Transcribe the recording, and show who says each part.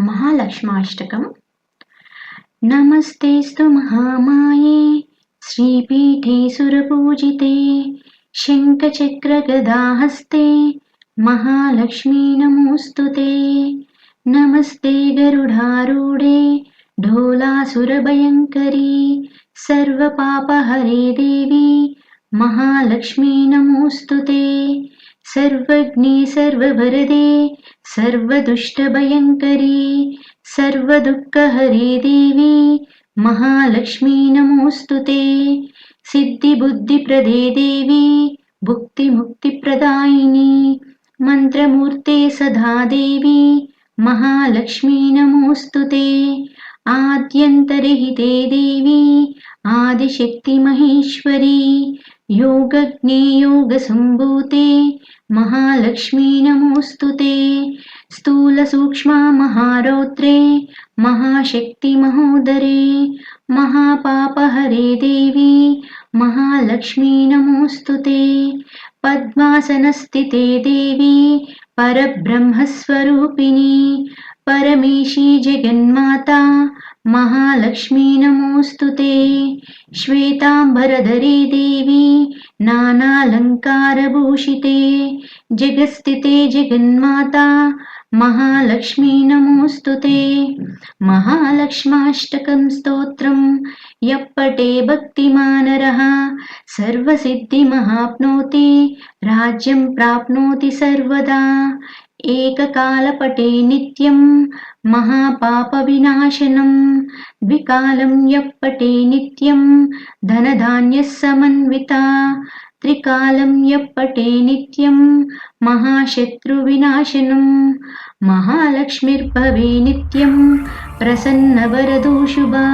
Speaker 1: महालक्ष्माष्टकम्। नमस्तेस्तु महामाये श्रीपीठे सुरपूजिते शङ्खचक्रगदाहस्ते महालक्ष्मी नमोऽस्तुते। नमस्ते गरुडारूढे ढोलासुरभयङ्करी सर्वपापहरे देवी महालक्ष्मी नमोऽस्तुते। सर्वज्ञे सर्ववरदे सर्वदुष्टभयङ्करी सर्वदुःखहरे देवी महालक्ष्मी नमोऽस्तुते। सिद्धिबुद्धिप्रदे देवी भुक्तिमुक्तिप्रदायिनी मन्त्रमूर्ते सदा देवी महालक्ष्मी नमोऽस्तुते। आद्यन्तरहिते देवी आदिशक्तिमहेश्वरी योगज्ञे योगसम्भूते महालक्ष्मी नमोऽस्तुते। स्थूलसूक्ष्मा महारौद्रे महाशक्तिमहोदरे महापापहरे देवी महालक्ष्मी नमोऽस्तुते। पद्मासनस्थिते देवी परब्रह्मस्वरूपिणी परमेशी जगन्माता महालक्ष्मी नमोऽस्तुते। श्वेताम्बरधरे देवी नानालङ्कारभूषिते जगत्स्थिते जगन्माता महालक्ष्मी नमोऽस्तुते। महालक्ष्माष्टकं स्तोत्रं यः पठे भक्तिमानरः सर्वसिद्धिमहाप्नोति राज्यं प्राप्नोति सर्वदा। एककालपठे नित्यं महापापविनाशनं द्विकालं यः पठे नित्यं धनधान्यसमन्विता त्रिकालं यः पठे नित्यं महाशत्रुविनाशनं महालक्ष्मीर्भवे नित्यं प्रसन्नवरदो शुभा।